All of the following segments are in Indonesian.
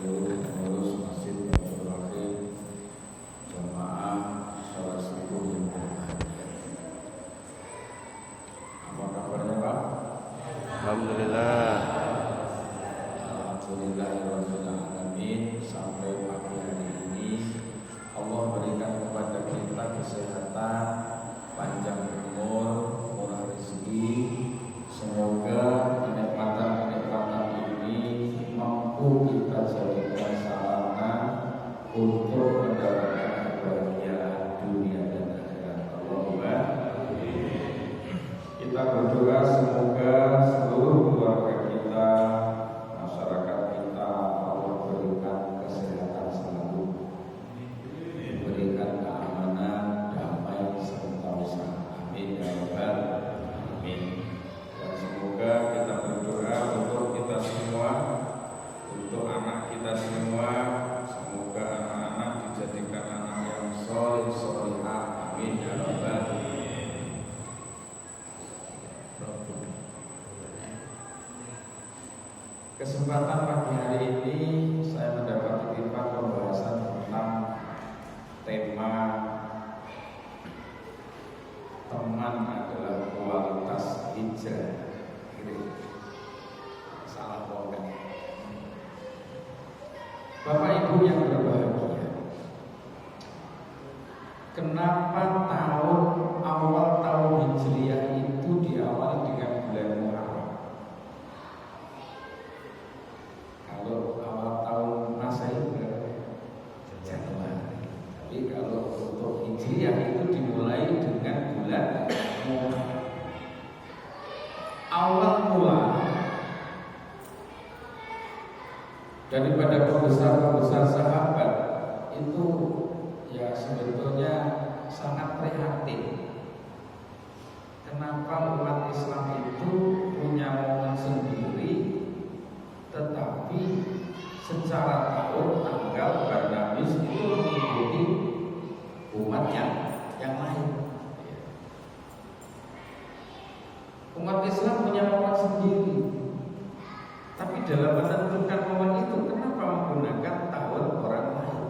seluruh pengurus Masjid Baitur Rahim, jamaah sholat subuh yang berbahagia. Apa kabarnya Pak? Alhamdulillah. Alhamdulillahirabbil alamin. Sampai pagi hari ini Allah berikan kepada kita kesehatan, panjang umur, murah rezeki. Semoga kenikmatan-kenikmatan ini mampu kita jadikan sarana untuk mendapatkan kebahagiaan dunia dan akhirat. Allahumma amin. Kita berdoa semoga seluruh keluarga kita, masyarakat kita, Allah berikan kesehatan selalu, berikan keamanan, damai serta usaha. Amin ya rabbal alamin. Dan semoga kita berdoa untuk kita semua, untuk anak kita semua, semoga anak-anak dijadikan anak yang soleh solehah. Amin ya rabbal alamin. Kesempatan pagi hari ini saya mendapat titipan pembahasan tentang tema teman adalah kualitas hijrah. Salah bukan? Bapak Ibu yang berbahagia, kenapa awal tahun Hijriah itu diawali dengan bulan Muharram? Kalau awal tahun Masehi berapa? Januari. Tapi kalau untuk Hijriah itu dimulai dengan bulan Muharram. Awal mula daripada pembesar-pembesar sahabat itu ya sebetulnya sangat prihatin. Kenapa umat Islam itu punya momen sendiri, tetapi secara tahun tanggal Barnabas itu mengikuti umat yang lain. Umat Islam punya momen sendiri, tapi dalam menentukan momen itu kenapa menggunakan tahun orang lain?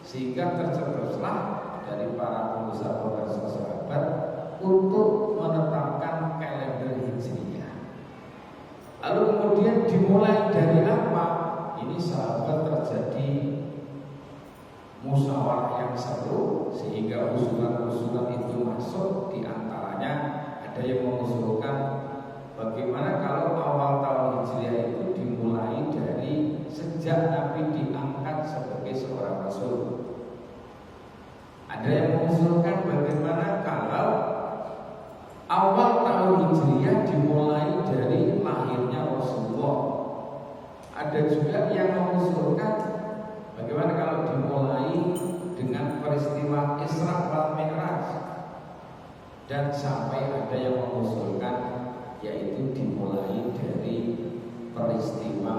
Sehingga tercetuslah dari para pembesar-pembesar sahabat untuk menetapkan kalender Hijriah. Lalu kemudian dimulai dari apa? Ini sahabat terjadi musyawarah yang seru sehingga usulan-usulan itu masuk. Di antaranya ada yang mengusulkan bagaimana kalau awal tahun Hijriah itu dimulai dari sejak Nabi diangkat sebagai seorang Rasul. Ada yang mengusulkan bagaimana kalau awal tahun Hijriah dimulai dari lahirnya Rasulullah. Ada juga yang mengusulkan bagaimana kalau dimulai dengan peristiwa Isra wal Mi'raj. Dan sampai ada yang mengusulkan yaitu dimulai dari peristiwa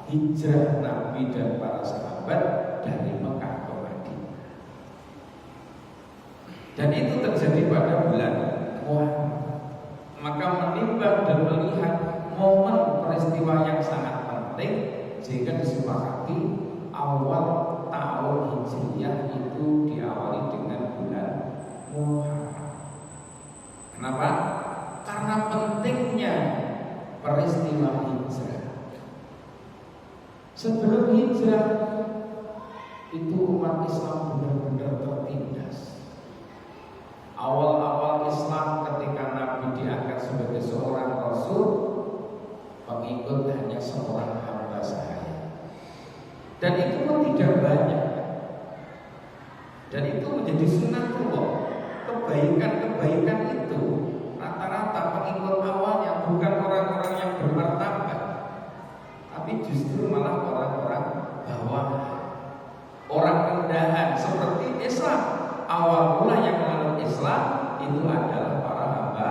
hijrah Nabi dan para sahabat dari Mekah ke Madinah. Dan itu terjadi pada bulan Muharram. Maka menimbang dan melihat momen peristiwa yang sangat penting sehingga disepakati awal tahun Hijriah itu diawali dengan bulan Muharram. Kenapa? Karena pentingnya peristiwa hijrah. Sebelum hijrah itu umat Islam benar-benar tertindas. Awal-awal Islam ketika Nabi diangkat sebagai seorang Rasul, pengikut hanya seorang hamba sahaya. Dan itu pun tidak banyak. Dan itu menjadi sunatullah. Kebaikan-kebaikan itu rata-rata pengikut awalnya bukan orang-orang yang bermartabat, tapi justru malah orang-orang bawahan, orang rendahan seperti Islam. Awal mula yang menganut Islam itu adalah para hamba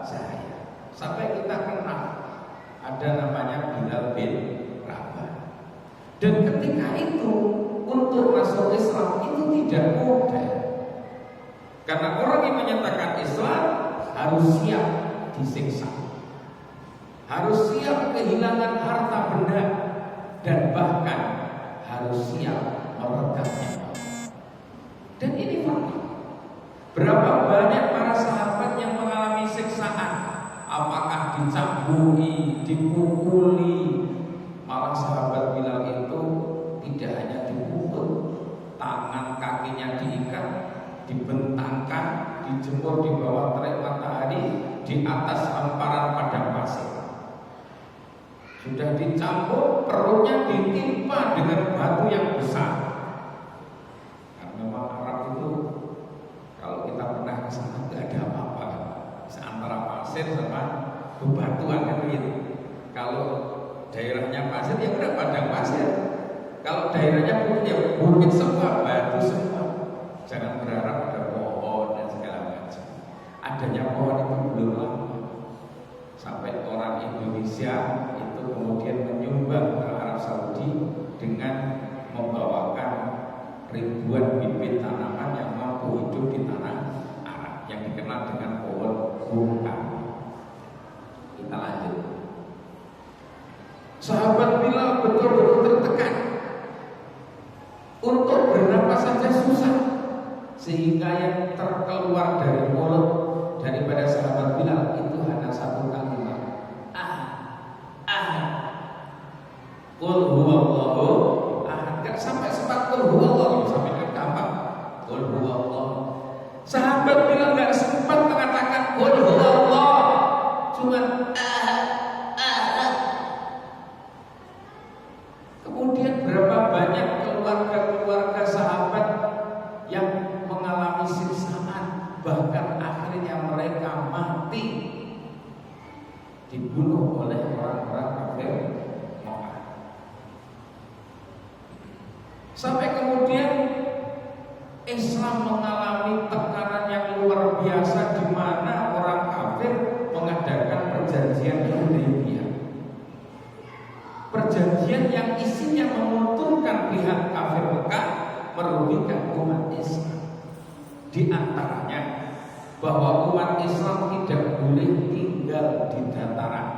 sahaya. Sampai kita kenal ada namanya Bilal bin Rabah. Dan ketika itu untuk masuk Islam itu tidak mudah. Karena orang yang menyatakan Islam harus siap disiksa, harus siap kehilangan harta benda, dan bahkan harus siap meregapnya. Dan ini fakta. Berapa banyak para sahabat yang mengalami siksaan, apakah dicambui, dipukuli. Malah sahabat Bilal itu tidak hanya dipukul, tangan kakinya diikat, dibentangkan, dijemur di bawah terik matahari di atas hamparan padang pasir. Sudah dicampur, perutnya ditimpa dengan batu yang besar. Karena memang Arab itu kalau kita pernah ke sana tidak ada apa-apa, antara pasir sama bebatuan kan begitu. Kalau daerahnya pasir ya udah padang pasir. Kalau daerahnya bukit ya bukit semua, batu semua. Jangan berharap ada pohon dan segala macam. Adanya pohon itu belum lama. Sampai orang Indonesia itu kemudian menyumbang ke Arab Saudi dengan membawakan ribuan bibit tanaman yang mampu hidup di tanah Arab yang dikenal dengan pohon buka. Kita lanjut. Sahabat Bilal betul-betul tertekan. Untuk bernapas saja susah, sehingga yang terkeluar dari mulut daripada sahabat Bilal itu hanya satu kalimat, Qul huwallahu ahad. Enggak sampai sempat qul huwallahu, sampai ke gampang qul huwallahu. Sahabat Bilal enggak sempat mengatakan qul huwallahu, cuma Kemudian berapa banyak keluarga-keluarga sahabat yang mengalami siksaan, bahkan akhirnya mereka mati dibunuh oleh orang-orang kafir Mekah. Sampai kemudian Islam mengalami tekanan yang luar biasa, di mana orang kafir mengadakan perjanjian Hudaybiyah. Perjanjian yang isinya menguntungkan pihak kafir Mekah, merugikan umat Islam. Di antaranya bahwa umat Islam tidak boleh tinggal di dataran,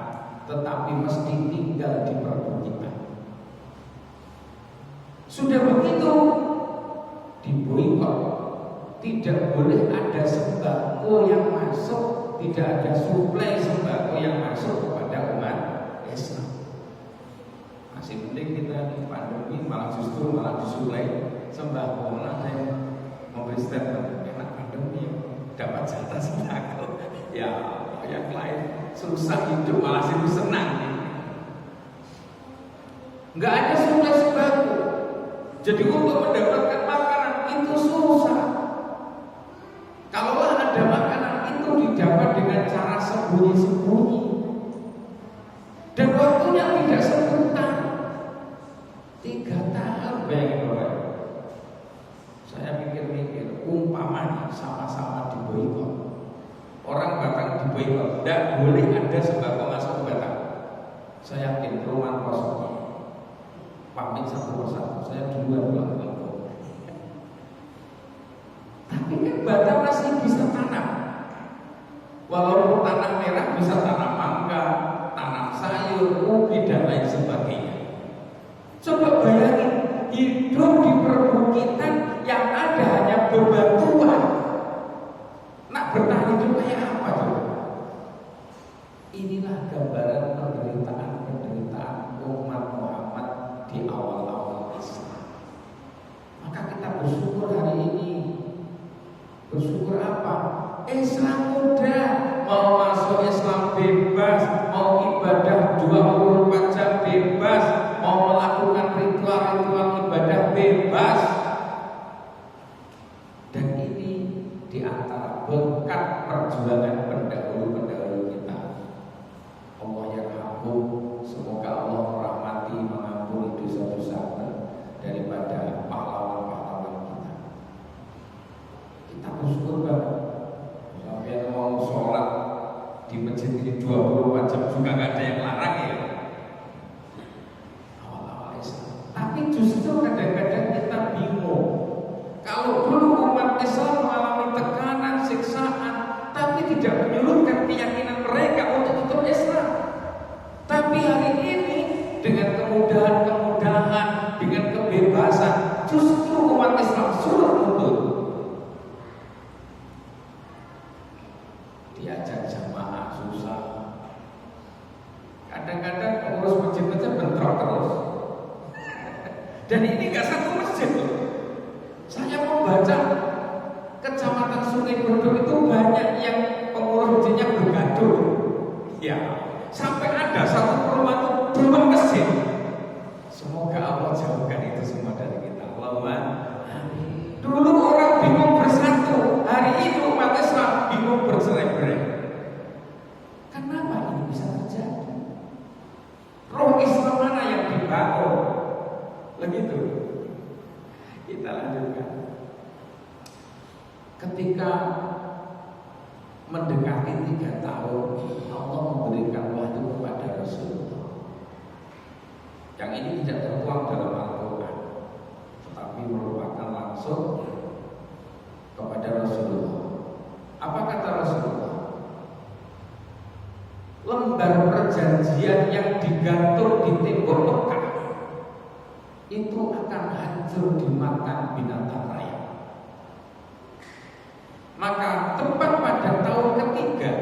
tetapi mesti tinggal di perbukitan. Sudah begitu diboikot, tidak boleh ada sembako yang masuk, tidak ada suplai sembako yang masuk kepada umat Islam. Masih penting kita di pandemi malah disuplai sembako. Malah saya memberi statement, enak pandemi dapat jatah sembako. Ya yang lain susah hidup malah situ senang. Nggak ada suplai sembako. Jadi untuk mendapatkan makanan itu susah. Kalau ada makanan itu didapat dengan cara sembunyi-sembunyi, dan waktunya tidak sebentar. 3 tahun, bayangin orang. Saya mikir-mikir, umpamanya sama-sama diboikot, orang Batak diboikot, tidak boleh ada sembako masuk ke Batak. Saya yakin rumah kosong, pamit satu persatu, saya duluan pulang ke kampung. Tapi kan Batak masih bisa tanam, walaupun tanam merah bisa tanam mangga, tanam sayur, ubi dan lain sebagainya. Coba bayangin, hidup di perbukitan yang ada hanya bebatuan. Nak bertahan hidup kayak apa coba? Inilah gambaran penderitaan umat Muhammad di awal-awal Islam. Maka kita bersyukur hari ini. Bersyukur apa? Islam mudah, mau masuk Islam bebas, mau ibadah 24 jam bebas, mau melakukan ritual-ritual ibadah bebas. Dan ini diantara berkat perjuangan pendahulu-pendahulu kita. Allah yarhamhum, semoga Allah merahmati, mengampuni dosa-dosa daripada pahlawan-pahlawan kita. Kita bersyukur banget. Sampai mau sholat di masjid ini 24 jam juga nggak ada yang larang ya. Awal-awal Islam. Tapi justru kadang-kadang kita bingung. Kalau dulu umat Islam mengalami tekanan, siksaan, tapi tidak menyurutkan keyakinan mereka untuk ikut Islam. Tapi hari ini dengan kemudahan Dan ini nggak satu masjid loh. Saya membaca Kecamatan Sungai Bedok itu banyak yang pengurus masjidnya bergaduh. Ya, sampai ada satu perumahan 2 masjid. Semoga Allah jauhkan itu semua dari kita. Allahumma amin. Dulu orang bingung bersatu, hari ini umat Islam bingung bercerai-berai. Kenapa ini bisa terjadi? Roh Islam mana yang dibangun? Begitu. Kita lanjutkan. Ketika mendekati 3 tahun, Allah memberikan wahyu kepada Rasulullah. Yang ini tidak tertuang dalam Al-Quran, tetapi merupakan langsung kepada Rasulullah. Apa kata Rasulullah? Lembar perjanjian yang digantung di tembok Mekah itu akan hancur dimakan binatang raya. Maka tepat pada tahun ketiga,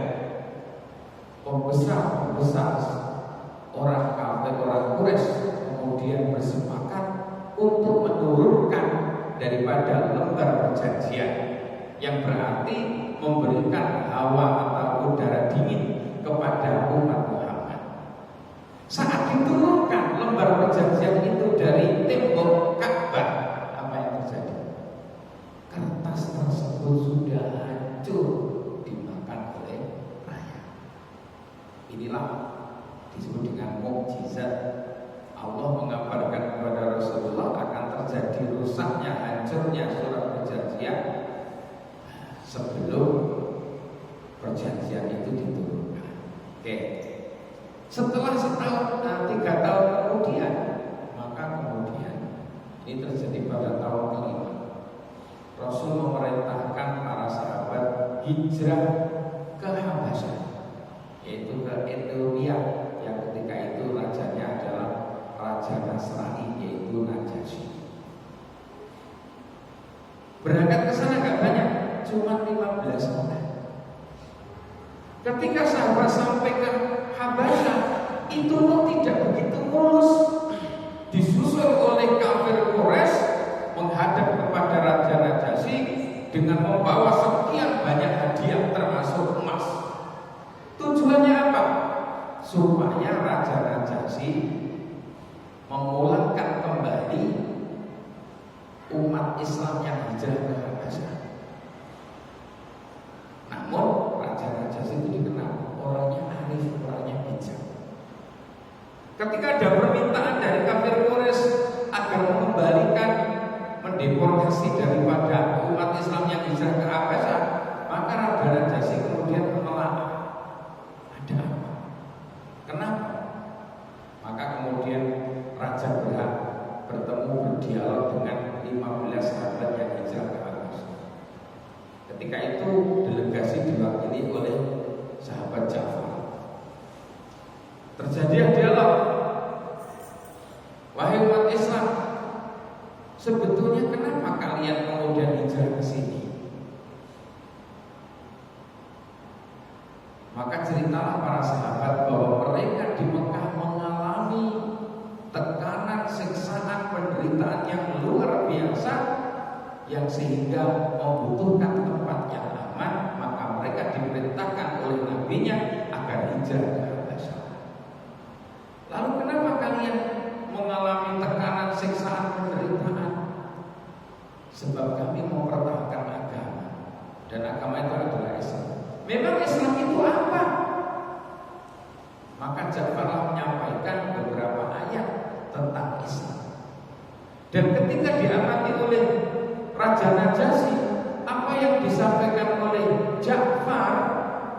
pembesar orang kafir, orang Quraisy kemudian bersepakat untuk menurunkan daripada lembar perjanjian, yang berarti memberikan hawa atau udara dingin kepada umat Muhammad. Saat diturunkan lembar perjanjian itu dari tembok Ka'bah, apa yang terjadi? Kertas tersebut sudah hancur dimakan oleh raya. Inilah disebut dengan mukjizat. Allah mengabarkan kepada Rasulullah akan terjadi rusaknya, hancurnya surat perjanjian sebelum perjanjian itu diturunkan. Oke. Setelah setahun, 3 tahun kemudian, maka kemudian ini terjadi pada tahun kelima. Rasul memerintahkan para sahabat hijrah ke Habasyah, yaitu ke Ethiopia, yang ketika itu rajanya adalah Raja Nasrani, yaitu Najasyi. Berangkat ke sana gak banyak, cuma 15 orang. Ketika sahabat sampai ke Habasyah, itu tidak begitu mulus. Disusul oleh kafir Quraisy menghadap kepada Raja Najasyi dengan membawa sekian banyak hadiah termasuk emas. Tujuannya apa? Supaya Raja Najasyi memulangkan kembali umat Islam yang hijrah ke Habasyah. Namun Raja Najasyi itu dikenal orangnya arif, orangnya bijak. Ketika ada permintaan dari kafir Quraisy agar mengembalikan, mendeportasi daripada umat Islam yang hijrah ke Habasyah, maka Raja Najasyi kemudian menolak. Ada apa? Kenapa? Maka kemudian Raja berhak bertemu, berdialog dengan 15 sahabat yang hijrah ke Habasyah. Ketika itu delegasi diwakili oleh sahabat Ja'far. Terjadi dialog. Wahai umat Islam, sebetulnya kenapa kalian kemudian hijrah ke sini? Maka ceritalah para sahabat bahwa mereka di Mekah mengalami tekanan, siksaan, penderitaan yang luar biasa, yang sehingga membutuhkan tempat yang aman. Maka mereka diperintahkan oleh nabinya agar hijrah ke Habasyah. Lalu kenapa kalian mengalami tekanan, siksaan, penderitaan? Sebab kami mempertahankan agama, dan agama itu adalah Islam. Memang Islam itu apa? Maka Ja'far menyampaikan beberapa ayat tentang Islam. Dan ketika diamati oleh Raja Najasyi, apa yang disampaikan oleh Ja'far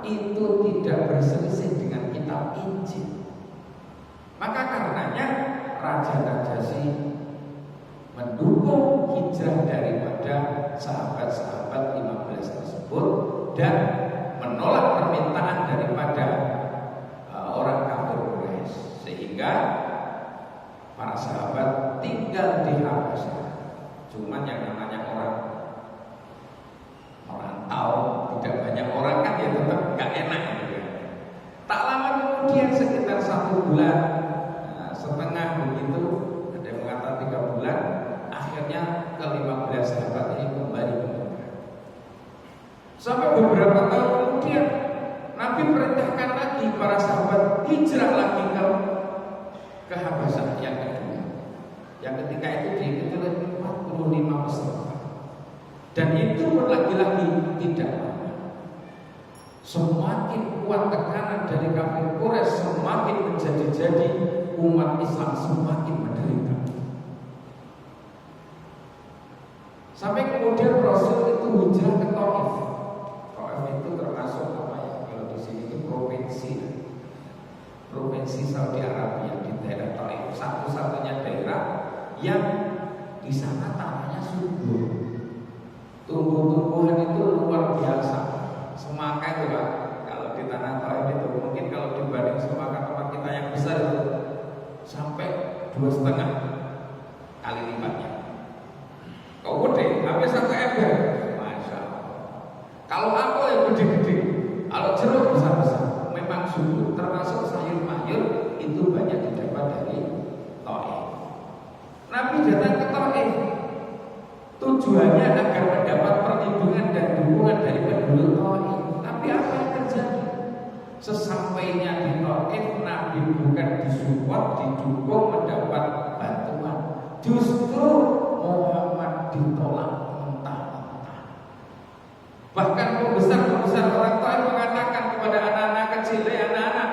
itu tidak berselisih dengan kitab Injil. Maka karenanya Raja Najasyi mendukung hijrah daripada sahabat-sahabat 15 tersebut dan menolak permintaan daripada orang kafir Quraisy, sehingga para sahabat tinggal di Habasyah. Cuman yang namanya orang merantau, tidak banyak orang kan, ya tetap gak enak gitu ya. Tak lama kemudian, sekitar 1 bulan setengah begitu, ada yang mengatakan 3 bulan, akhirnya ke-15 sahabat ini kembali ke Mekah. Sampai beberapa tahun kemudian Nabi perintahkan lagi para sahabat hijrah lagi ke Habasyah yang kedua. Yang ketika itu diikuti oleh 45 peserta. Dan itu pun lagi-lagi tidak lama. Semakin kuat tekanan dari kafir Quraisy, semakin menjadi-jadi umat Islam semakin menderita. Sampai kemudian Rasul itu hijrah ke Taif. Taif itu termasuk apa ya? Kalau di sini itu provinsi Saudi Arabia di daerah Taif, satu-satunya daerah yang di sana tanahnya subur. Tumbuh-tumbuhan itu luar biasa. Semangka itu Pak, kalau di tanah Taif itu mungkin kalau dibanding semangka tempat kita yang besar itu sampai 2,5 kali lipatnya. Kau gede, hampir 1 ember. Masya Allah. Kalau apel yang gede-gede, kalau jeruk besar-besar, memang subur. Termasuk sayur-mayur itu banyak didapat dari Taif. Nabi datang ke Taif tujuannya agar mendapat perlindungan dan dukungan dari penduduk Taif. Tapi apa yang terjadi? Sesampainya di Taif, Nabi bukan disupport, didukung, mendapat bantuan. Justru Muhammad ditolak mentah-mentah. Bahkan pembesar-pembesar orang Taif mengatakan kepada anak-anak kecil, anak-anak,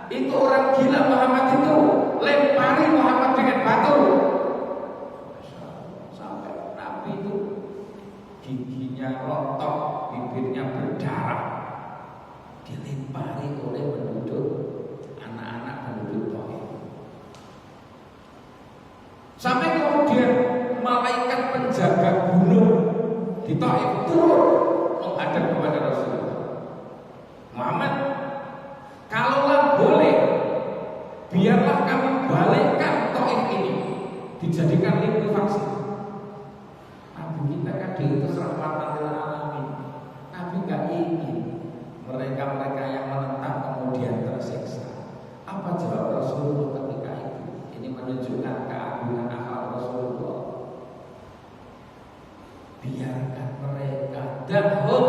itu orang gila Muhammad itu, lempari Muhammad dengan batu. Sampai Nabi itu giginya rontok, bibirnya berdarah, dilempari oleh penduduk, anak-anak penduduk Taif. Sampai kemudian malaikat penjaga gunung di Taif turun menghadap kepada Rasulullah. Muhammad, kalaulah boleh, biarlah kami balikkan Taif ini dijadikan likuifaksi. Nabi kita kan diutus rahmatan lil alamin. Nabi gak ingin mereka-mereka yang menentang kemudian tersiksa. Apa jawab Rasulullah ketika itu? Ini menunjukkan keagungan akhlak Rasulullah. Biarkan mereka, dahum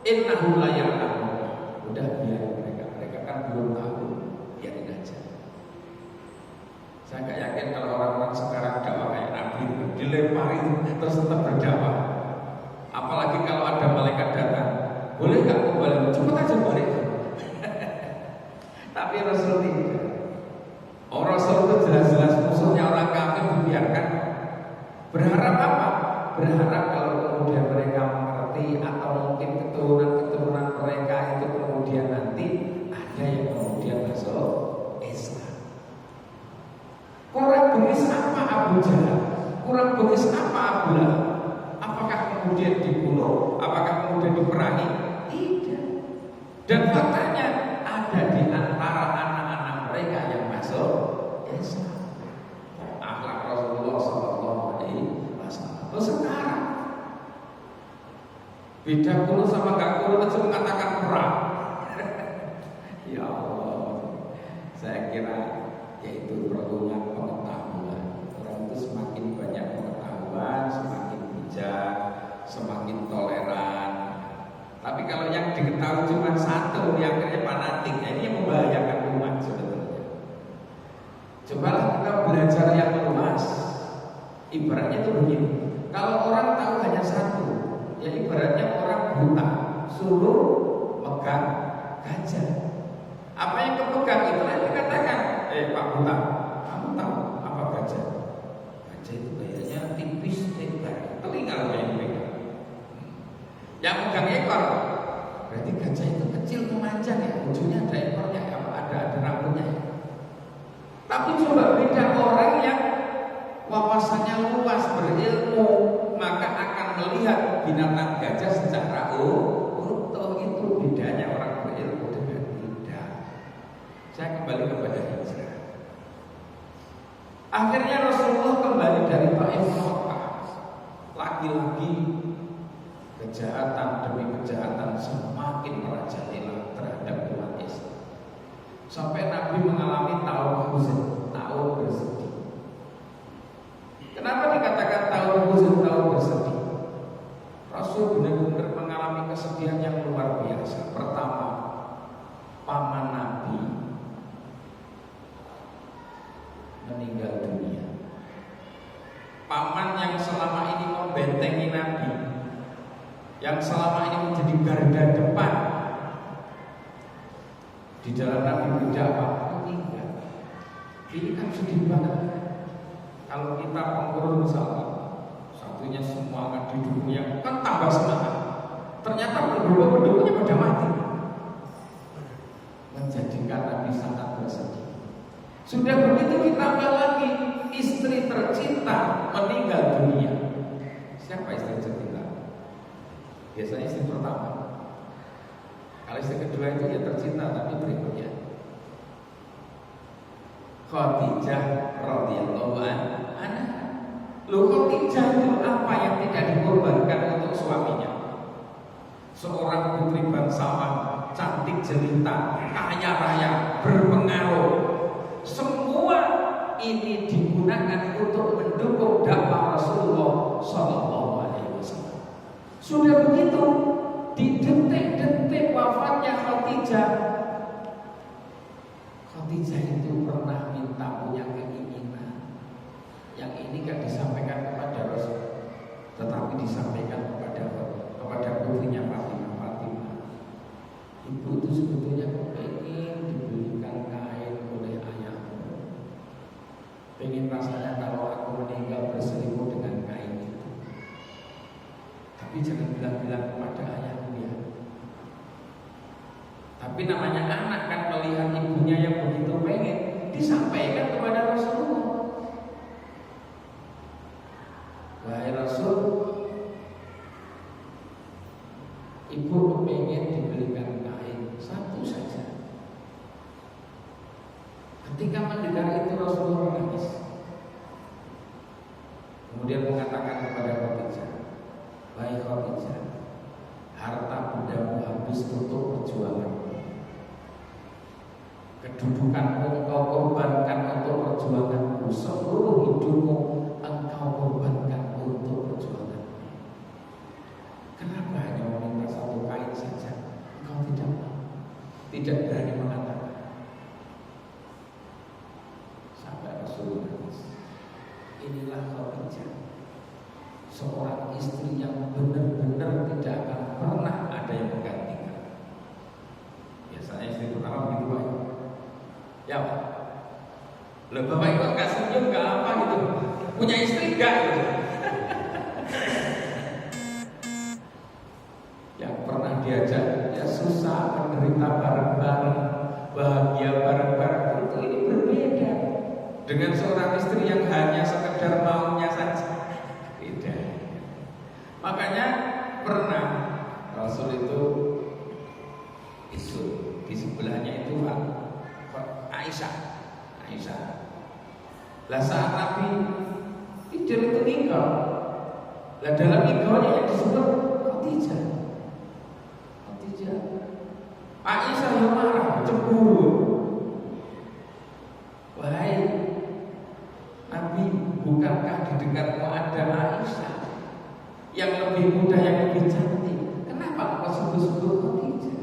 innahum la ya'lamun. Udah biar mereka kan belum tahu, biarin aja. Saya gak yakin kalau orang-orang sekarang dakwah kayak Nabi dilempari terus tetap berdakwah. Apalagi kalau ada malaikat datang, boleh gak kembali? Cepet aja balik. Tapi Rasul tidak. Orang Rasul itu jelas-jelas musuhnya orang kafir dibiarkan. Berharap apa? Berharap kalau kemudian mereka mengerti atau mungkin keturunan-keturunan mereka itu kemudian nanti ada yang kemudian masuk Islam. Kurang beris apa Abu Jahal? Kurang beris apa Abu Lahab? Apakah kemudian dibunuh? Apakah kemudian diperangi? Tidak. Dan faktanya ada di antara anak-anak mereka yang masuk Islam. Akhlak Rasulullah SAW. Terus sekarang beda kuno sama gak kuno itu mengatakan perang. Ya Allah, saya kira yaitu perlunya pengetahuan. Orang itu semakin banyak pengetahuan, semakin bijak, semakin toleran. Tapi kalau yang diketahui cuma satu, yang akhirnya fanatik, ini yang membahayakan umat sebetulnya. Cobalah kita belajar yang luas. Ibaratnya itu begini. Kalau orang tahu hanya satu, ya ibaratnya orang buta suruh megang gajah. Apa yang kepegang itulah yang dikatakan, Pak Buta, kamu tahu apa gajah? Gajah itu kayaknya tipis, lebar, telinga yang pegang. Yang megang ekor, berarti gajah itu kecil memanjang ya, ujungnya ada ekornya, ada rambutnya. Tapi coba beda orang yang wawasannya luas, berilmu, maka akan melihat binatang gajah secara utuh. Itu bedanya orang berilmu dengan tidak. Saya kembali kepada hijrah. Akhirnya Rasulullah kembali dari Taif ke Mekah. Lagi-lagi kejahatan demi kejahatan semakin merajalela terhadap umat Islam. Sampai Nabi mengalami tahun huzn, tahun bersedih. Kenapa dikatakan tahu bersedih. Rasul benar-benar mengalami kesedihan yang luar biasa. Pertama, paman Nabi meninggal dunia. Paman yang selama ini membentengi Nabi, yang selama ini menjadi garda depan di dalam Nabi berdakwah, meninggal. Ini kan sedih banget. Kalau kita pengurus misalnya, satunya semangat di dunia, kan tambah semangat. Ternyata pendukung-pendukungnya pada mati, menjadikan Nabi sangat bersedih. Sudah begitu ditambah lagi istri tercinta meninggal dunia. Siapa istri tercinta? Biasanya istri pertama. Kalau istri kedua itu ya tercinta, tapi berikutnya Khadijah radhiyallahu anha. Loh, Khadijah itu apa yang tidak dikorbankan untuk suaminya? Seorang putri bangsawan, cantik jelita, kaya raya, berpengaruh. Semua ini digunakan untuk mendukung dakwah Rasulullah Sallallahu Alaihi Wasallam. Sudah begitu, di detik-detik wafatnya Khadijah itu pernah minta punya keinginan. Yang ini kan disampaikan kepada Rasul, tetapi disampaikan kepada putrinya Fatimah. Ibu itu sebetulnya pengen dibelikan kain oleh ayahmu. Pengen rasanya kalau aku meninggal berselimut dengan kain itu. Tapi jangan bilang-bilang kepada ayahmu ya. Tapi namanya anak kan melihat ibunya yang begitu pengen, disampaikan kepada Rasulullah. Wahai Rasul, ibu pengen dibelikan kain satu saja. Ketika mendengar itu Rasulullah menangis. Kemudian mengatakan kepada Khadijah, wahai Khadijah, harta bundamu habis untuk perjuangan. Kedudukanmu engkau korbankan untuk perjuanganku. Seluruh hidupmu engkau korbankan untuk perjuanganmu. Kenapa hanya meminta satu kain saja? Engkau tidak berani mengatakan. Sampai Rasulullah nangis. Inilah Khadijah, seorang istri yang benar-benar tidak akan pernah ada yang menggantikan. Biasanya istri pertama begitu baik. Ya, loh bapak itu nggak senyum nggak apa gitu, punya istri nggak gitu. Yang pernah diajak ya susah, menderita bareng-bareng, bahagia bareng-bareng, itu ini berbeda dengan seorang istri yang hanya sekedar maunya saja. Beda. Makanya pernah Rasul itu di sebelahnya itu Aisyah. Lah saat Nabi tidur itu engkau. Lah dalam engkaunya yang disebut Khadijah. Aisyah yang marah, cemburu. Wahai Nabi, bukankah di dekatmu ada Aisyah yang lebih muda, yang lebih cantik? Kenapa kau sebut-sebut Khadijah?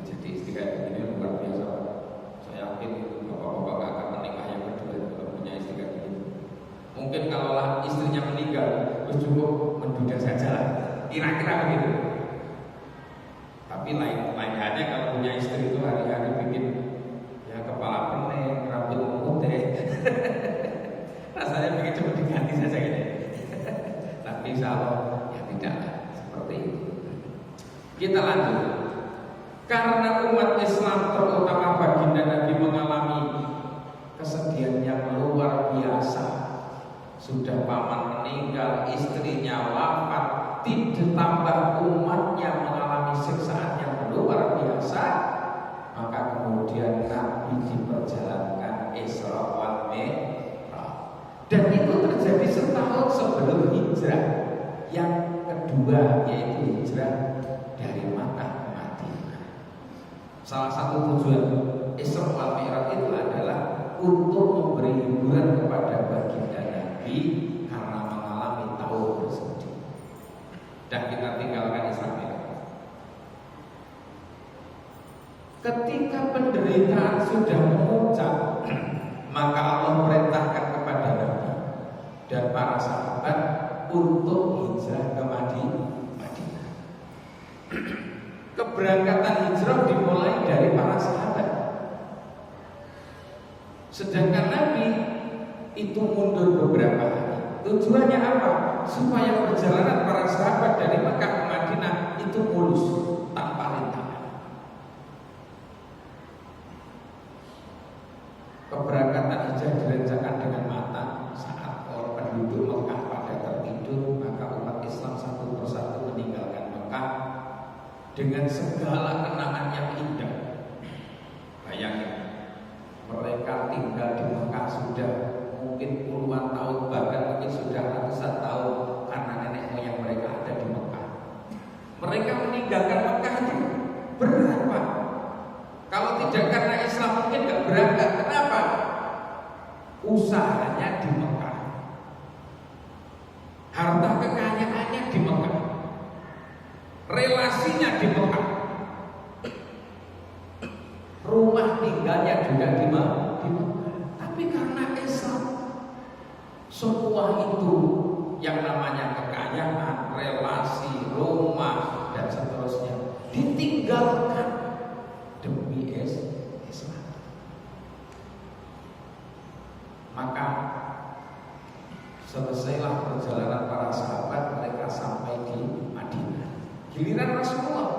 Jadi istri kayak begini luar biasa. Saya yakin bapak-bapak gak akan menikah yang kedua kalau punya istri kayak begini. Mungkin kalau istrinya meninggal, terus cukup menduda saja lah. Kira-kira begitu. Tapi lain halnya kalau punya istri itu hari-hari bikin ya kepala pening, rambut memutih. Rasanya pengen cuma diganti saja gitu. Tapi insya Allah ya tidak seperti itu. Kita lanjut. Karena umat Islam terutama baginda Nabi mengalami kesedihan yang luar biasa. Sudah paman meninggal, istrinya wafat, ditambah umatnya mengalami siksaan yang luar biasa. Maka kemudian Nabi diperjalankan Isra wal Mi'raj. Dan itu terjadi setahun sebelum hijrah yang kedua, yaitu hijrah dari Makkah. Salah satu tujuan Isra wal Mi'raj itu adalah untuk memberi hiburan kepada baginda Nabi Nabi karena mengalami tahun bersedih. Dan kita tinggalkan Islam ini. Ketika penderitaan sudah memuncak, maka Allah perintahkan kepada Nabi dan para sahabat untuk hijrah ke Madinah. Keberangkatan hijrah dimulai dari para sahabat. Sedangkan Nabi itu mundur beberapa hari. Tujuannya apa? Supaya perjalanan para sahabat dari Mekah ke Madinah itu mulus, tanpa rintangan. Keberangkatan hijrah direncanakan dengan matang. Saat orang penduduk Mekah pada tertidur, maka umat Islam satu persatu meninggalkan Mekah dengan segala kenangan yang indah. Bayangin, mereka tinggal di Mekah sudah mungkin puluhan tahun, bahkan mungkin sudah ratusan tahun karena nenek moyang mereka ada di Mekah. Mereka meninggalkan Mekah itu berat, Pak. Kalau tidak karena Islam mungkin gak berangkat. Kenapa? Usahanya di Mekah, harta kekayaannya di Mekah, relasinya di Mekah, rumah tinggalnya juga di Mekah. Tapi karena Islam, semua itu yang namanya kekayaan, relasi, rumah dan seterusnya ditinggalkan demi Islam. Maka selesailah perjalanan para sahabat, mereka sampai di Madinah. Giliran Rasulullah.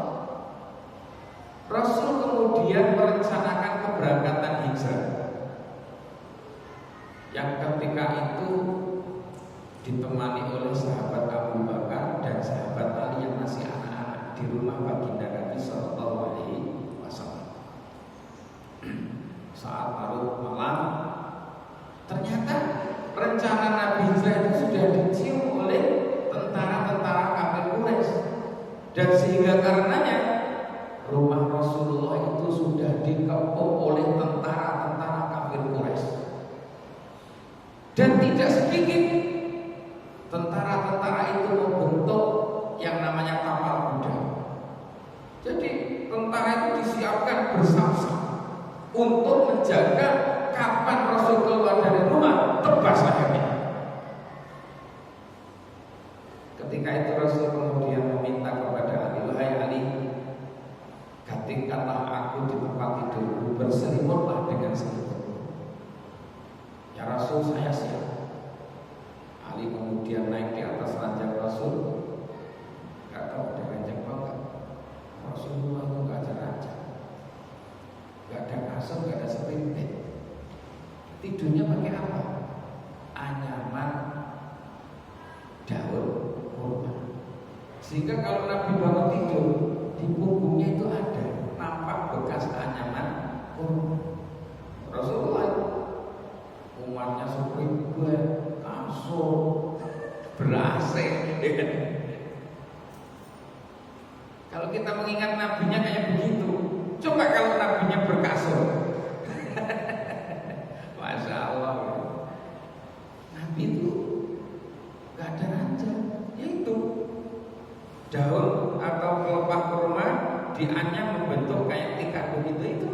Rasul kemudian merencanakan keberangkatan hijrah, yang ketika itu ditemani oleh sahabat Abu Bakar dan sahabat Ali yang masih anak-anak di rumah baginda Nabi Sallallahu Alaihi Wasallam. Saat larut malam, ternyata rencana Nabi hijrah itu sudah dicium oleh tentara-tentara kafir Quraisy, dan sehingga karenanya rumah Rasulullah itu sudah dikepung oleh tentara-tentara kafir Quraisy. Dan tidak sedikit tentara-tentara itu membentuk yang namanya kapal kuda. Jadi tentara itu disiapkan bersama-sama untuk menjaga kapan Rasul keluar dari rumah, tebas lehernya. Ketika itu Rasul kemudian meminta kepada Ali, "Wahai Ali, gantikanlah aku di tempat tidurku, berselimutlah dengan selimutku." "Ya Rasul, saya siap." Ali kemudian naik di atas ranjang Rasul. Gak tahu ada ranjang apa. Rasulullah itu gak ada ranjang, gak ada kasur, gak ada selimut. Tidurnya pakai apa? Anyaman daun kurma. Sehingga kalau Nabi bangun tidur, di punggungnya itu ada nampak bekas anyaman kurma. Rasulullah umatnya seribu, kasur, ber-AC. Kalau kita mengingat nabinya kayak begitu, coba kalau nabinya berkasur. Masya Allah, Nabi itu gak ada ranjang, yaitu daun atau pelepah kurma dianyam membentuk kayak tikar begitu. Itu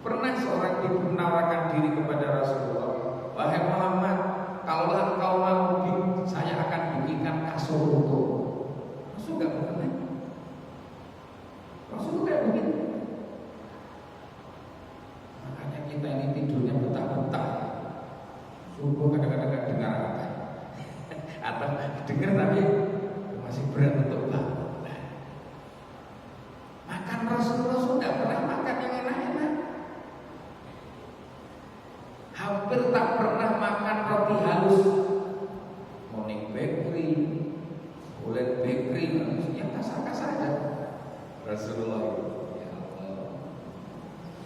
pernah seorang ibu menawarkan diri kepada Rasulullah, "Wahai Muhammad, kalau engkau mau, saya akan bikinkan kasur untuk." Rasul gak pernah. Rasul kayak begitu. Makanya kita ini tidurnya betah-betah. Subuh kadang-kadang gak dengar kata, atau dengar tapi masih berat untuk bangun. Makan Rasul gak pernah makan yang enak-enak. Hampir tak pernah makan roti halus, morning bakery, bulat bakery, yang kasar-kasar aja. Rasulullah, ya Allah.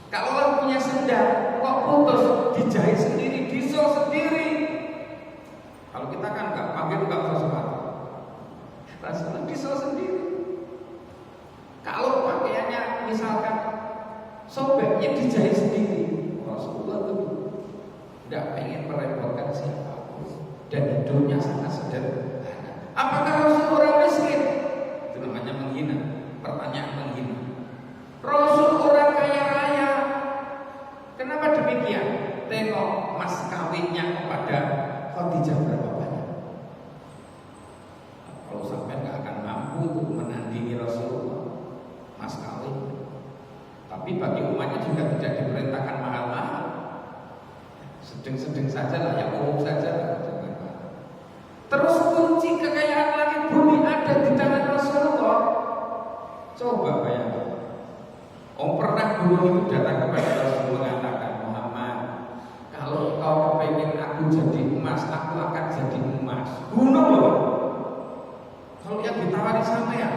Kalau orang punya sendal, kok putus, dijahit sendiri, disol sendiri. Kalau kita kan nggak pakai tukang sesuatu, Rasulullah disol sendiri. Kalau pakaiannya misalkan sobeknya dijahit sendiri, Rasulullah tuh nggak pengen merepotkan siapapun. dan hidupnya sangat sederhana. Apakah Rasul orang miskin? Itu namanya menghina, pertanyaan menghina. Rasul orang kaya raya. Kenapa demikian? Tengok mas kawinnya kepada Khadijah berapa banyak. Kalau sampai nggak akan mampu untuk menandingi Rasulullah mas kawin. Tapi bagi umatnya juga tidak diperintahkan mahal-mahal. Sedang-sedang saja lah, yang umum saja lah. Terus kunci kekayaan langit bumi ada di tangan Rasulullah. Coba bayangkan. Pernah dulu itu datang kepada Rasul mengatakan, Muhammad, kalau kau pengen aku jadi emas, aku akan jadi emas. Gunung loh. Kalau yang ditawari sama ya,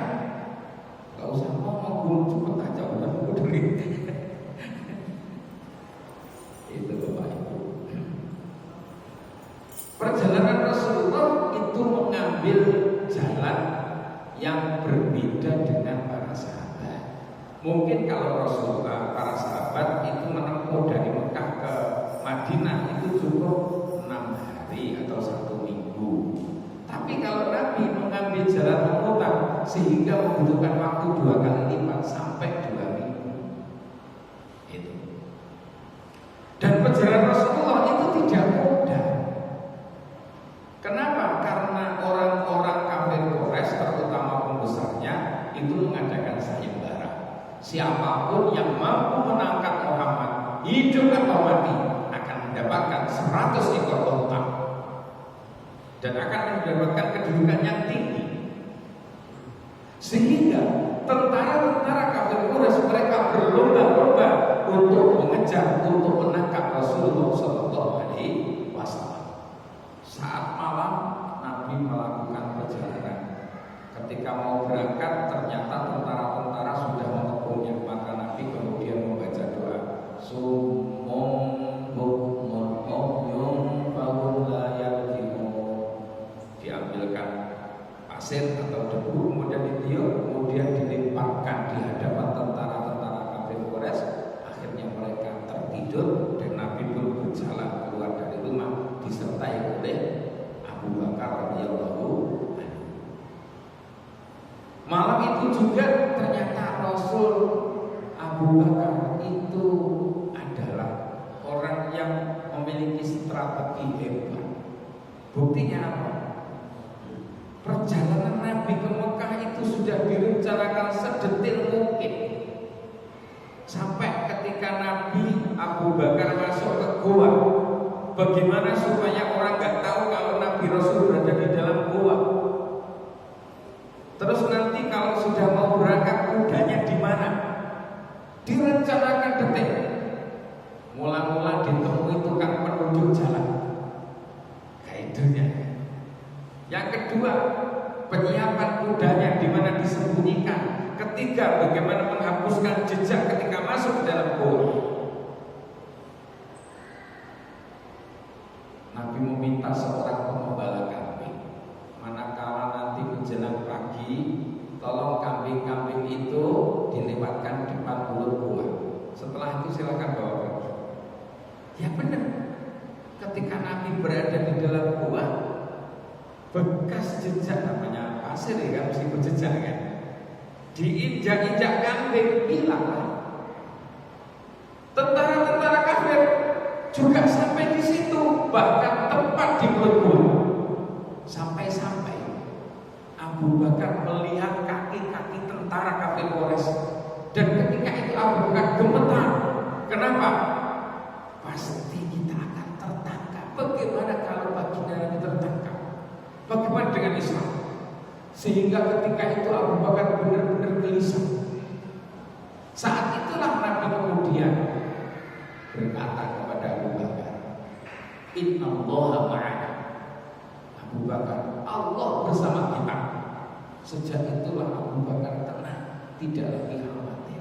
gak usah ngomong, gunung cepet aja udah dari. Itu Bapak Ibu. Perjalanan Rasulullah itu mengambil jalan yang berbeda dengan para sahabat. Mungkin kalau Rasulullah, para sahabat itu menempuh dari Mekah ke Madinah itu cukup 6 hari atau 1 minggu. Tapi kalau Nabi mengambil jalan memutar sehingga membutuhkan waktu 2 kali lipat sampai 2 minggu. Itu. Dan perjalanan Rasulullah itu tidak mudah. Kenapa? Karena orang-orang kafir Quraisy, terutama pembesarnya, itu mengadakan sayembara. Siapapun yang mampu menangkap Muhammad, hidup atau mati, akan mendapatkan 100 ekor unta dan akan mendapatkan kedudukan yang tinggi. Sehingga tentara-tentara kafir Quraisy mereka berlomba-lomba untuk mengejar, untuk menangkap Rasulullah SAW. Saat malam Nabi melakukan perjalanan. Ketika mau berangkat ternyata tentara-tentara sudah mengepungnya. Maka Nabi kemudian membaca doa, Summun bukmun umyun fahum la yarji'un. Diambilkan pasir atau debu kemudian ditiup, kemudian dilemparkan di hadapan tentara-tentara kafir Quraisy. Akhirnya mereka tertidur dan Nabi pun berjalan keluar dari rumah disertai oleh Abu Bakar radhiyallahu anhu. Malam itu juga ternyata Rasul Abu Bakar itu adalah orang yang memiliki strategi hebat. Buktinya apa? Perjalanan Nabi ke Mekah itu sudah direncanakan sedetil mungkin. Sampai ketika Nabi Abu Bakar masuk ke gua, bagaimana supaya orang nggak tahu kalau Nabi Rasul berada di dalam gua. Terus nanti kalau sudah mau berangkat kudanya di mana? Direncanakan detik. Mula-mula ditemui tukang penunjuk jalan. Kaidunya. Yang kedua, penyiapan kudanya di mana disembunyikan. Ketiga, bagaimana menghapuskan jejak ketika masuk ke dalam gua. Nabi meminta seorang pengembala kambing. Manakala nanti menjelang pagi, tolong kambing-kambing itu dilewatkan depan mulut gua. Setelah itu silakan bawa pergi. Ya benar. Ketika Nabi berada di dalam gua, bekas jejak, namanya pasir ya kan, mesti berjejak kan, diinjak-injak kambing, hilanglah. Tentara-tentara kafir juga sampai di situ, bahkan tepat di mulut gua. Sampai-sampai Abu Bakar melihat kaki-kaki tentara kafir Quraisy, dan ketika itu Abu Bakar gemetar. Kenapa? Pasti kita akan tertangkap. Bagaimana kalau baginda Nabi tertangkap? Bagaimana dengan Islam? Sehingga ketika itu Abu Bakar benar-benar gelisah. Saat itulah Nabi kemudian berkata kepada Abu Bakar, Innallaha ma'ana. Abu Bakar, Allah bersama kita. Sejak itulah Abu Bakar tenang, tidak lagi khawatir.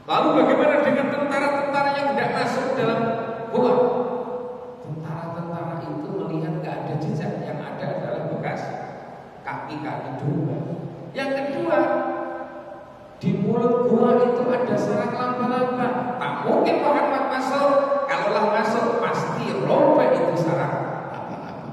Lalu bagaimana dengan tentara-tentara yang tidak masuk dalam gua? Tentara-tentara itu melihat tidak ada jejak, yang ada adalah bekas kaki-kaki domba. Yang kedua, di mulut gua itu ada sarang laba-laba. Tak mungkin Muhammad masuk. Kalaulah masuk pasti robek itu sarang laba-laba.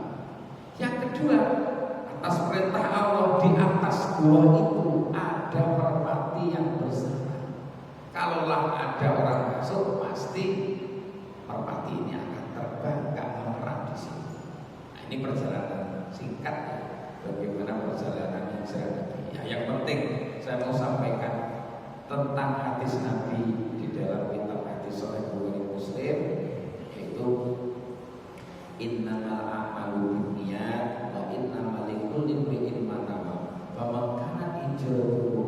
ada orang masuk, pasti merpati ini akan terbang, nggak memerang di sini. Nah, ini perjalanan singkat ya, bagaimana perjalanan hijrah Nabi. Ya, yang penting saya mau sampaikan tentang hadis Nabi di dalam kitab hadis Sahih Bukhari Muslim, yaitu innamal a'malu binniyat wa innamal likulli imri'in ma nawa. Faman kanat hijratuhu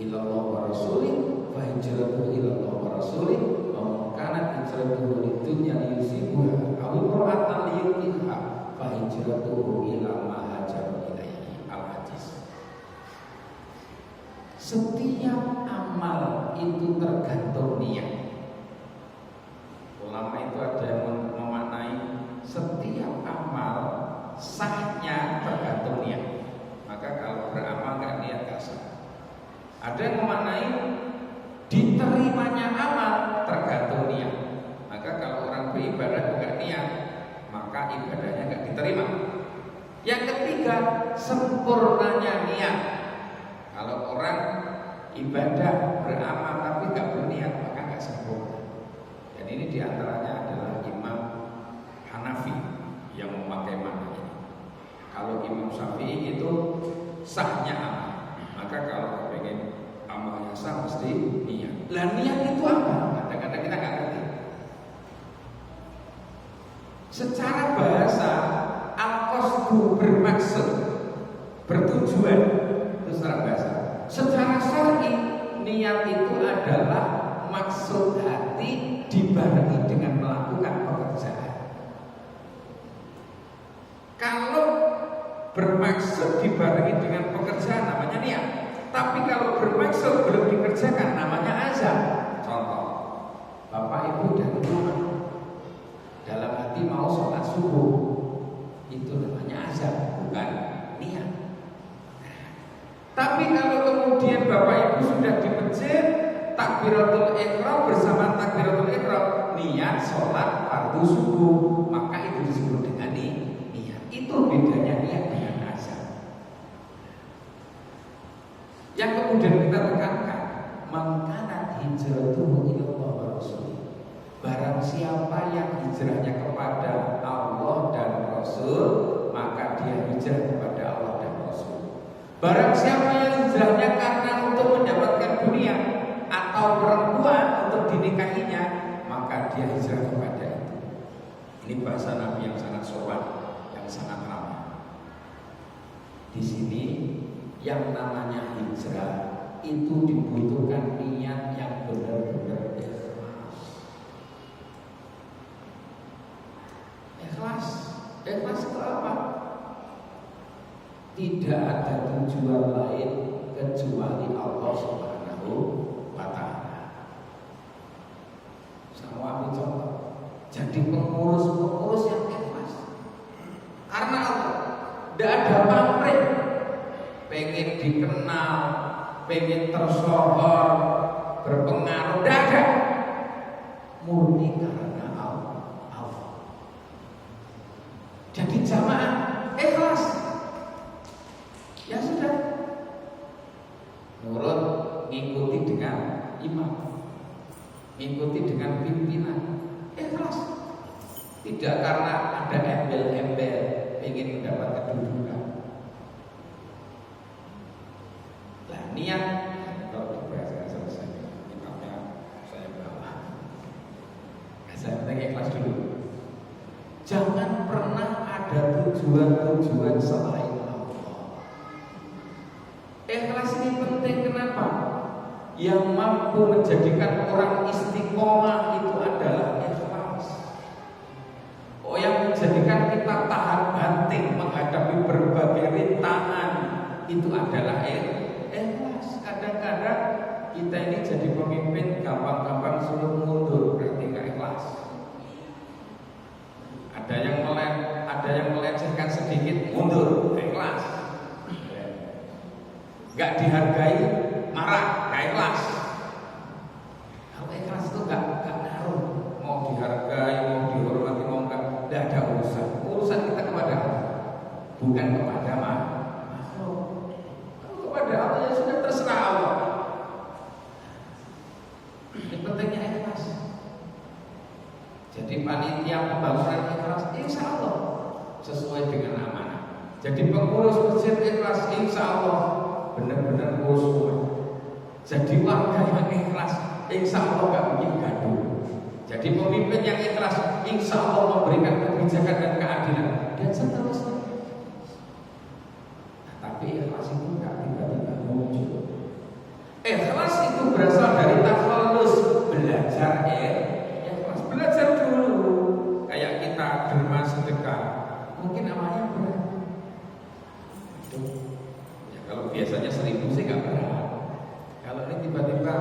ila Allah wa rasulih fa hijratuhu ila Allah wa rasulih wa man kanat hijratuhu lidunya yusibuha aw imra'atan yunkiha fa hijratuhu ila ma hajara ilaihi. Al-Hadis. Setiap amal itu tergantung niat. Ulama itu ada yang memaknai setiap amal sahnya tergantung niat. Maka kalau beramal nggak niat nggak sah. Ada yang memaknai diterimanya amal tergantung niat. Maka kalau orang beribadah nggak niat, maka ibadahnya nggak diterima. Yang ketiga, sempurnanya niat. Kalau orang ibadah beramal tapi nggak berniat, maka nggak sempurna. Dan ini diantaranya adalah Imam Hanafi yang memakai makna ini. Kalau Imam Syafi'i itu sahnya amal, maka kalau pengen amalnya sah mesti niat. Lah niat itu apa? Kadang-kadang kita nggak ngerti. Secara bahasa al-qasdu bermaksud, bertujuan, itu secara bahasa. Secara syar'i niat itu adalah maksud hati dibarengi dengan melakukan pekerjaan. Kalau bermaksud dibarengi dengan pekerjaan namanya niat. Tapi kalau bermaksud belum dikerjakan namanya azam. Contoh, bapak ibu dan rumah dalam hati mau sholat subuh, itu namanya azam, bukan niat. Tapi kalau kemudian bapak ibu sudah di masjid takbiratul ihram bersama takbiratul ihram niat sholat fardu subuh, maka itu disebut dengan niat. Itu bedanya niat dengan azam. Yang kemudian kita tekankan, mangkana hijratuhu ila Allah wa rasulih. Barang siapa yang hijrahnya kepada Allah dan Rasul, maka dia hijrah kepada Allah dan Rasul. Barang siapa yang hijrahnya karena untuk mendapatkan dunia atau perempuan untuk dinikahinya, maka dia hijrah kepada itu. Ini bahasa Nabi yang sangat sopan, yang sangat ramah. Di sini yang namanya hijrah itu dibutuhkan niat yang benar-benar ikhlas. Ikhlas itu apa? Tidak ada tujuan lain kecuali Allah Subhanahu wa Ta'ala. Sama ambil contoh, jadi pengurus yang ikhlas karena Allah. Tidak ada pamrih, pengen dikenal, pengen tersohor, berpengaruh, tidak ada. Murni karena Allah. Jadi jamaah ikhlas. Ya sudah, nurut, ngikuti dengan imam, ngikuti dengan pimpinan, ikhlas. Tidak karena ada embel-embel ingin mendapat kedudukan. Lah niat, kalau dibahas selesai, imamnya saya bawa. Saya penting ikhlas dulu. Jangan pernah ada tujuan-tujuan selain Allah. Ikhlas ini penting, kenapa? Yang mampu menjadikan orang istiqomah itu adalah ikhlas. Oh, yang menjadikan kita tahan banting menghadapi berbagai rintangan itu adalah ikhlas. Kadang-kadang kita ini jadi pemimpin gampang-gampang suruh mundur, berarti nggak ikhlas. Ada yang melecehkan sedikit mundur, ikhlas. Gak dihargai, marah, gak ikhlas. Kalau ikhlas itu gak ngaruh, mau dihargai, mau dihormati, mau enggak, tidak ada urusan. Urusan kita kepada Allah, bukan kepada makhluk. Kalau kepada Allah ya sudah terserah Allah. Yang Jadi panitia pembangunan ikhlas, insya Allah sesuai dengan amanah. Jadi pengurus masjid ikhlas, insya Allah benar-benar ngurus semua. Jadi warga yang ikhlas, insya Allah gak bikin gaduh. Jadi pemimpin yang ikhlas, insya Allah memberikan kebijakan dan keadilan dan seterusnya. Nah, tapi ikhlas itu gak tiba-tiba muncul. Ikhlas itu berasal dari takhallus, belajar ikhlas. Belajar dulu. Kayak kita derma sedekah, mungkin awalnya berat. Ya, kalau biasanya 1000 sih gak berat. Kalau ini tiba-tiba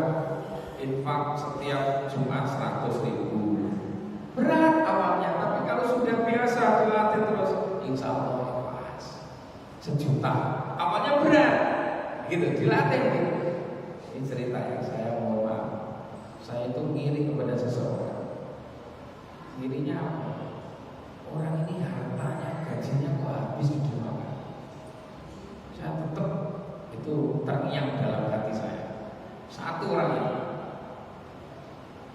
infak setiap Jumat 100.000, berat awalnya. Tapi kalau sudah biasa dilatih terus, insya Allah ikhlas. 1 juta awalnya berat, gitu dilatih gitu. Ini cerita yang saya mohon maaf. Saya itu ngiri kepada seseorang. Ngirinya apa? Orang ini hartanya, gajinya kok habis di makan. Saya tetap itu terngiang dalam hati saya. Satu orang ini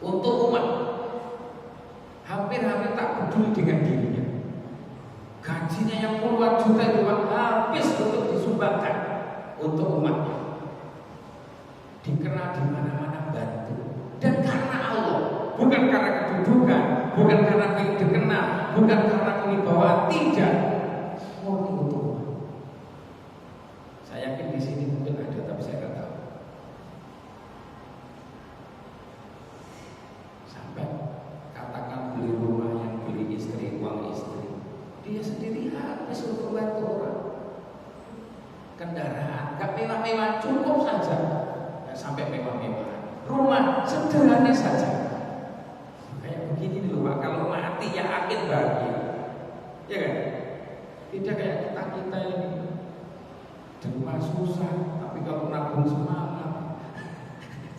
untuk umat hampir-hampir tak peduli dengan dirinya. Gajinya yang puluhan juta itu habis untuk disumbangkan untuk umatnya. Dikenal di mana-mana bantu, dan karena Allah, bukan karena kedudukan, bukan karena dikenal, bukan karena kewibawaan, tidak. Murni untuk umat. Saya yakin di sini mungkin ada, tapi saya nggak tahu. Sampai katakan beli rumah yang beli istri, uang istri, dia sendiri habis untuk bantu orang. Kendaraan nggak mewah-mewah, cukup saja. Sampai mewah-mewah, rumah sederhana saja. Kayak begini dulu Pak, kalau mati ya akhir bahagia, ya kan? Tidak kayak kita ini derma susah, tapi kalau nabung semangat.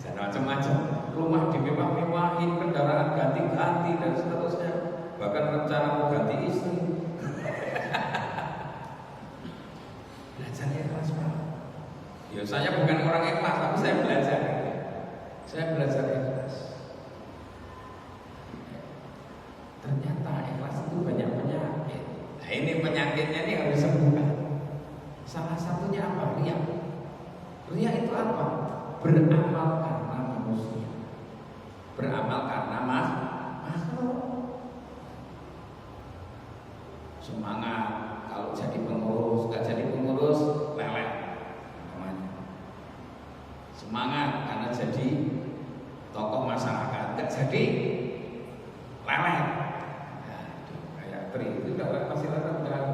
Jangan macam-macam, rumah dimewah-mewahin, kendaraan ganti-ganti dan seterusnya. Bahkan rencana mau ganti istri. Belajar ikhlas Pak. Ya saya bukan orang ikhlas, tapi saya belajar. Saya belajar ikhlas. Ternyata ikhlas itu banyak penyakit. Nah ini penyakitnya ini harus disembuhkan. Salah satunya apa? Riya. Riya itu apa? Beramal karena manusia. Beramal karena makhluk. Semangat kalau jadi pengurus, gak jadi pengurus lelet. Semangat karena jadi tokoh masyarakat, gak jadi lelet. Nah, kayak tri itu udah masih lelet.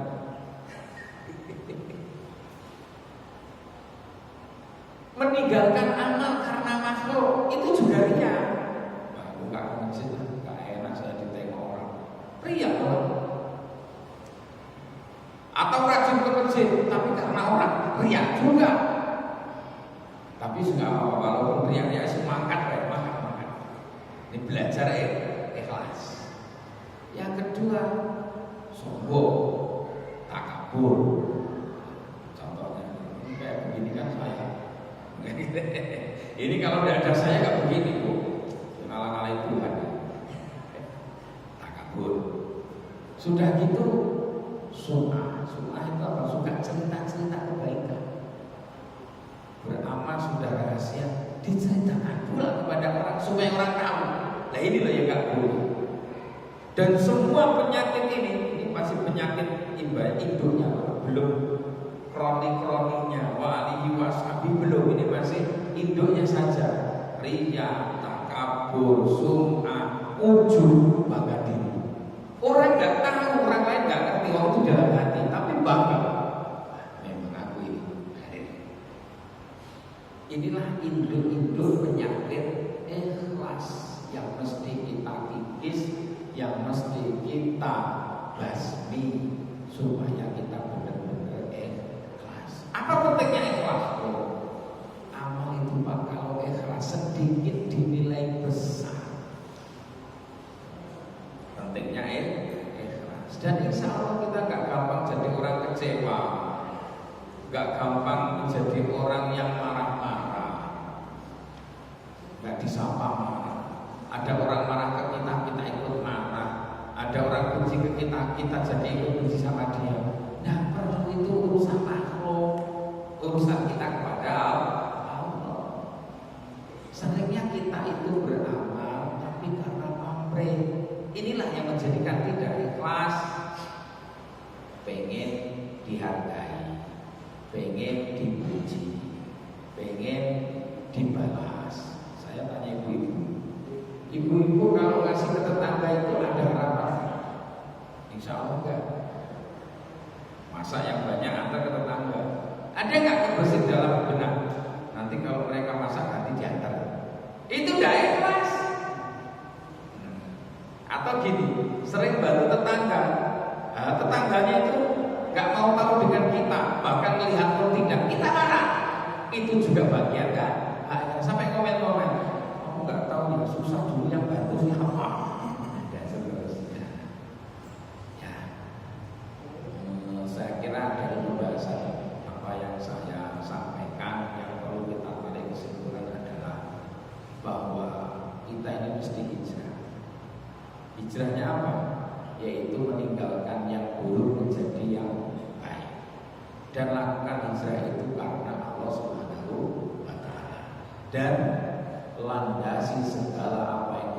Meninggalkan amal karena makhluk itu juga riya. Wah, aku gak ke masjid, gak enak saya ditengok orang. Riya loh. Atau rajin ke masjid tapi karena orang, riya juga. Tapi sudah apa-apa, walaupun riak-riak semangat, makan. Ini belajar ikhlas. Yang kedua, sombong, takabur. Contohnya, ini kayak begini kan saya. Ini kalau tidak ada saya nggak begini Bu. Ngalah-ngalahin Tuhan. Takabur. Sudah gitu, sum'ah itu apa? Suka cerita-cerita kebaikan. Beramal sudah rahasia, diceritakan pula kepada orang supaya orang tahu. Nah ini loh yang gak boleh. Dan semua penyakit ini masih penyakit induknya, belum kronik-kroniknya. Walihi washabi belum, ini masih induknya saja. Riya, takabur, sum'ah, ujub, bangga diri. Orang gak tahu, orang lain gak ngerti, orang itu dalam hati, tapi bangga. Inilah induk-induk penyakit ikhlas yang mesti kita kikis, yang mesti kita basmi supaya kita benar-benar ikhlas. Apa pentingnya ikhlas? Amal itu Pak, kalau ikhlas sedikit dinilai besar. Pentingnya ikhlas. Dan insya Allah kita gak gampang jadi orang kecewa, gak gampang menjadi orang yang marah-marah, gak disapa marah. Ada orang marah ke kita, kita ikut marah. kita jadi ikut benci sama dia. Nah, perlu itu urusan makhluk, urusan kita kepada Allah. Seringnya kita itu beramal tapi karena pamrih. Inilah yang menjadikan tidak ikhlas. Pengen dihargai, pengen dipuji, pengen dibalas. Saya tanya ibu-ibu kalau ngasih ke tetangga itu ada harapan? Insya Allah enggak. Masa yang banyak antar ke tetangga? Ada nggak kebersihan dalam benak? Nanti kalau mereka masak nanti diantar. Itu udah ikhlas. Atau gini, sering bantu tetangga. Nah, tetangganya itu nggak mau tahu dengan kita, bahkan melihat atau tidak, kita marah. Itu juga bagian kan? Sampai komen-komen, kamu nggak tahu ya susah dulu yang bantu siapa? Dan seterusnya. Ya, saya kira dari pembahasan apa yang saya sampaikan yang perlu kita tarik kesimpulan adalah bahwa kita ini mesti hijrah. Hijrahnya apa? Yaitu meninggalkan yang buruk menjadi yang baik. Dan lakukan hijrah itu karena Allah Subhanahu wa Ta'ala. Dan landasi segala apa yang